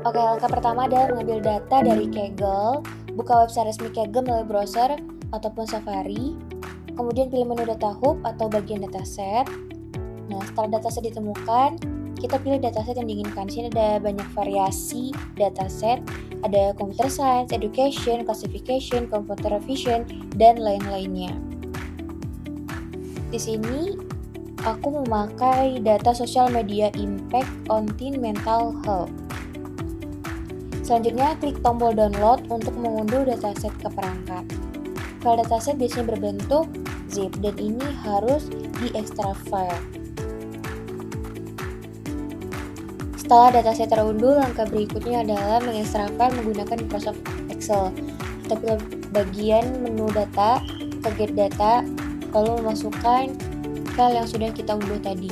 Oke, langkah pertama adalah mengambil data dari Kaggle, buka website resmi Kaggle melalui browser ataupun Safari, kemudian pilih menu data hub atau bagian dataset. Nah, setelah dataset ditemukan, kita pilih dataset yang diinginkan. Di sini ada banyak variasi dataset, ada computer science, education, classification, computer vision, dan lain-lainnya. Di sini aku memakai data social media impact on teen mental health. Selanjutnya, klik tombol download untuk mengunduh dataset ke perangkat. File dataset biasanya berbentuk zip dan ini harus di-extract file. Setelah dataset terunduh, langkah berikutnya adalah mengekstrak file menggunakan Microsoft Excel. Kita pilih bagian menu data, ke get data, lalu memasukkan file yang sudah kita unduh tadi.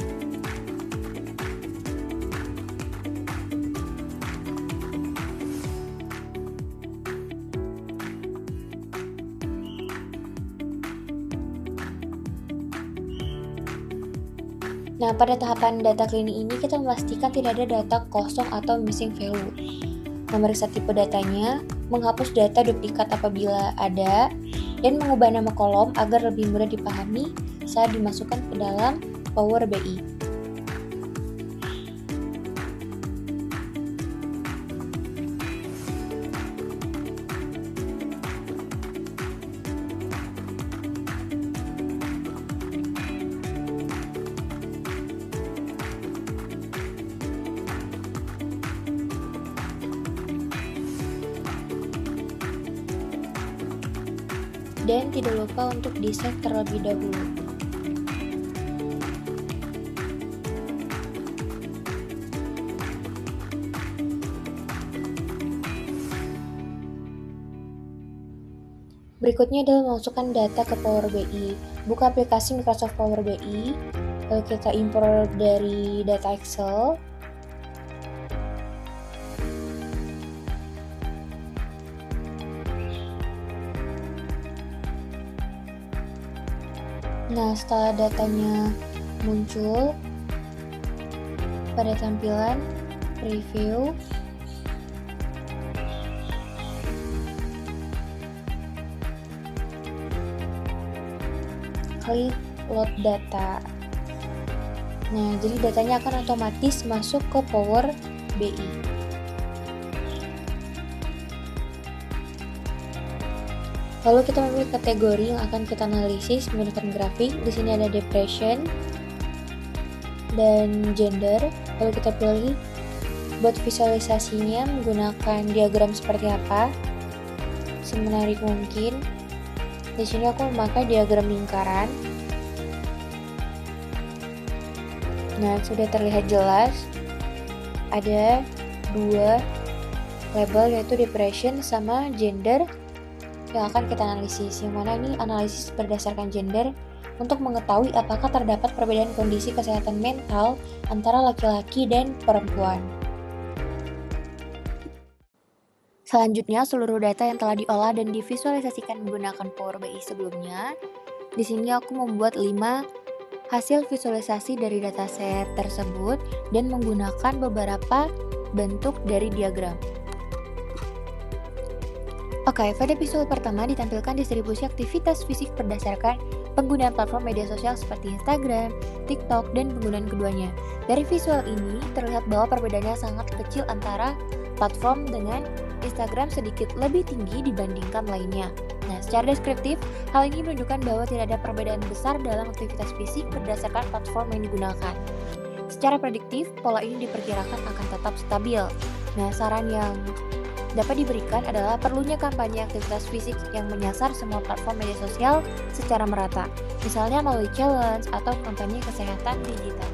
Nah, pada tahapan data cleaning ini kita memastikan tidak ada data kosong atau missing value. Memeriksa tipe datanya, menghapus data duplikat apabila ada, dan mengubah nama kolom agar lebih mudah dipahami saat dimasukkan ke dalam Power BI. Dan tidak lupa untuk di-save terlebih dahulu. Berikutnya adalah memasukkan data ke Power BI. Buka aplikasi Microsoft Power BI, lalu kita import dari data Excel. Nah, setelah datanya muncul pada tampilan preview, klik load data. Nah, jadi datanya akan otomatis masuk ke Power BI. Lalu kita memilih kategori yang akan kita analisis menggunakan grafik. Di sini ada depression dan gender. Lalu kita pilih buat visualisasinya menggunakan diagram seperti apa, semenarik mungkin. Di sini aku memakai diagram lingkaran. Nah, sudah terlihat jelas ada dua label yaitu depression sama gender yang akan kita analisis, yang mana ini analisis berdasarkan gender untuk mengetahui apakah terdapat perbedaan kondisi kesehatan mental antara laki-laki dan perempuan. Selanjutnya, seluruh data yang telah diolah dan divisualisasikan menggunakan Power BI sebelumnya. Di sini aku membuat 5 hasil visualisasi dari dataset tersebut dan menggunakan beberapa bentuk dari diagram. Oke, pada visual pertama ditampilkan distribusi aktivitas fisik berdasarkan penggunaan platform media sosial seperti Instagram, TikTok, dan penggunaan keduanya. Dari visual ini terlihat bahwa perbedaannya sangat kecil antara platform dengan Instagram sedikit lebih tinggi dibandingkan lainnya. Nah, secara deskriptif, hal ini menunjukkan bahwa tidak ada perbedaan besar dalam aktivitas fisik berdasarkan platform yang digunakan. Secara prediktif, pola ini diperkirakan akan tetap stabil. Nah, saran yang dapat diberikan adalah perlunya kampanye aktivitas fisik yang menyasar semua platform media sosial secara merata, misalnya melalui challenge atau kampanye kesehatan digital.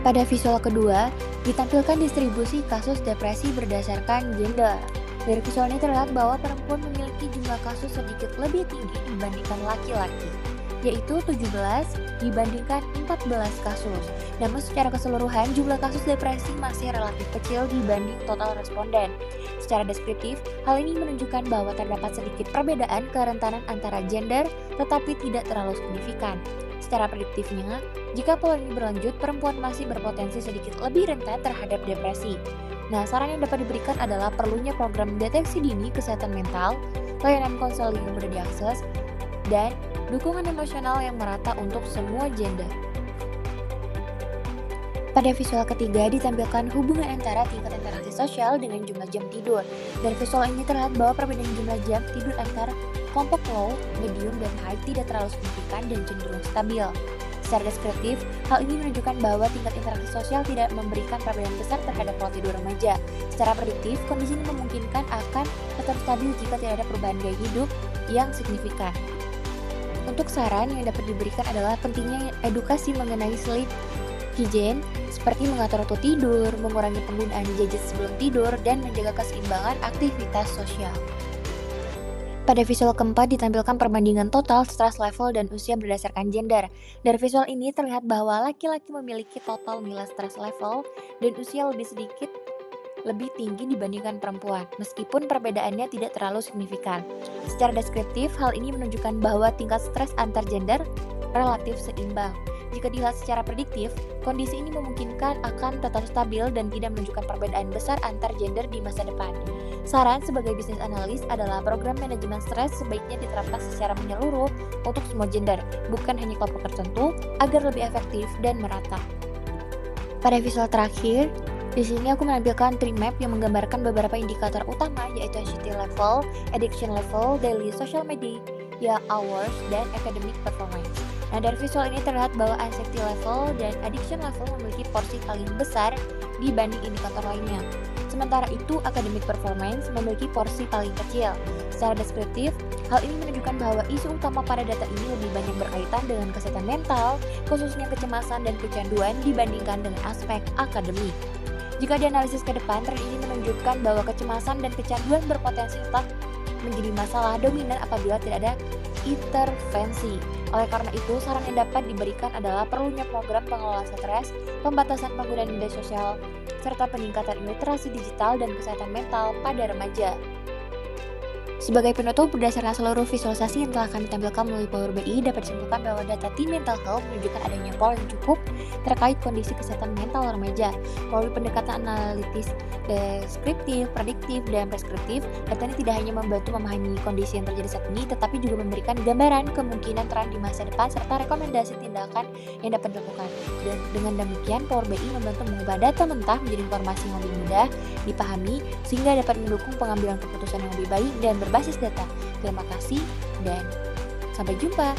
Pada visual kedua, ditampilkan distribusi kasus depresi berdasarkan gender. Dari visual ini terlihat bahwa perempuan memiliki jumlah kasus sedikit lebih tinggi dibandingkan laki-laki, yaitu 17 dibandingkan 14 kasus. Namun secara keseluruhan, jumlah kasus depresi masih relatif kecil dibanding total responden. Secara deskriptif, hal ini menunjukkan bahwa terdapat sedikit perbedaan kerentanan antara gender, tetapi tidak terlalu signifikan. Secara prediktifnya, jika pola ini berlanjut, perempuan masih berpotensi sedikit lebih rentan terhadap depresi. Nah, saran yang dapat diberikan adalah perlunya program deteksi dini kesehatan mental, layanan konseling yang mudah diakses, dan dukungan emosional yang merata untuk semua gender. Pada visual ketiga ditampilkan hubungan antara tingkat interaksi sosial dengan jumlah jam tidur. Dari visual ini terlihat bahwa perbedaan jumlah jam tidur antar kelompok low, medium, dan high tidak terlalu signifikan dan cenderung stabil. Secara deskriptif, hal ini menunjukkan bahwa tingkat interaksi sosial tidak memberikan perbedaan besar terhadap pola tidur remaja. Secara prediktif, kondisi ini memungkinkan akan tetap stabil jika tidak ada perubahan gaya hidup yang signifikan. Untuk saran yang dapat diberikan adalah pentingnya edukasi mengenai sleep hygiene, seperti mengatur waktu tidur, mengurangi penggunaan gadget sebelum tidur, dan menjaga keseimbangan aktivitas sosial. Pada visual keempat ditampilkan perbandingan total stress level dan usia berdasarkan gender. Dari visual ini terlihat bahwa laki-laki memiliki total nilai stress level dan usia lebih tinggi dibandingkan perempuan, meskipun perbedaannya tidak terlalu signifikan. Secara deskriptif, hal ini menunjukkan bahwa tingkat stres antar gender relatif seimbang. Jika dilihat secara prediktif, kondisi ini memungkinkan akan tetap stabil dan tidak menunjukkan perbedaan besar antar gender di masa depan. Saran sebagai bisnis analis adalah program manajemen stres sebaiknya diterapkan secara menyeluruh untuk semua gender, bukan hanya kelompok tertentu, agar lebih efektif dan merata. Pada visual terakhir, di sini aku menampilkan tree map yang menggambarkan beberapa indikator utama, yaitu anxiety level, addiction level, daily social media hours, dan academic performance. Nah, dari visual ini terlihat bahwa anxiety level dan addiction level memiliki porsi paling besar dibanding indikator lainnya. Sementara itu, academic performance memiliki porsi paling kecil. Secara deskriptif, hal ini menunjukkan bahwa isu utama pada data ini lebih banyak berkaitan dengan kesehatan mental, khususnya kecemasan dan kecanduan dibandingkan dengan aspek akademik. Jika dianalisis ke depan, tren ini menunjukkan bahwa kecemasan dan kecanduan berpotensi tetap menjadi masalah dominan apabila tidak ada intervensi. Oleh karena itu, saran yang dapat diberikan adalah perlunya program pengelolaan stres, pembatasan penggunaan media sosial, serta peningkatan literasi digital dan kesehatan mental pada remaja. Sebagai penutup, berdasarkan seluruh visualisasi yang telah kami tampilkan melalui Power BI, dapat disimpulkan bahwa data tim mental health menunjukkan adanya pola yang cukup terkait kondisi kesehatan mental remaja. Melalui pendekatan analitis, deskriptif, prediktif, dan preskriptif, data ini tidak hanya membantu memahami kondisi yang terjadi saat ini, tetapi juga memberikan gambaran kemungkinan tren di masa depan serta rekomendasi tindakan yang dapat dilakukan. Dan dengan demikian, Power BI membantu mengubah data mentah menjadi informasi yang lebih mudah dipahami, sehingga dapat mendukung pengambilan keputusan yang lebih baik dan berbasis data. Terima kasih dan sampai jumpa.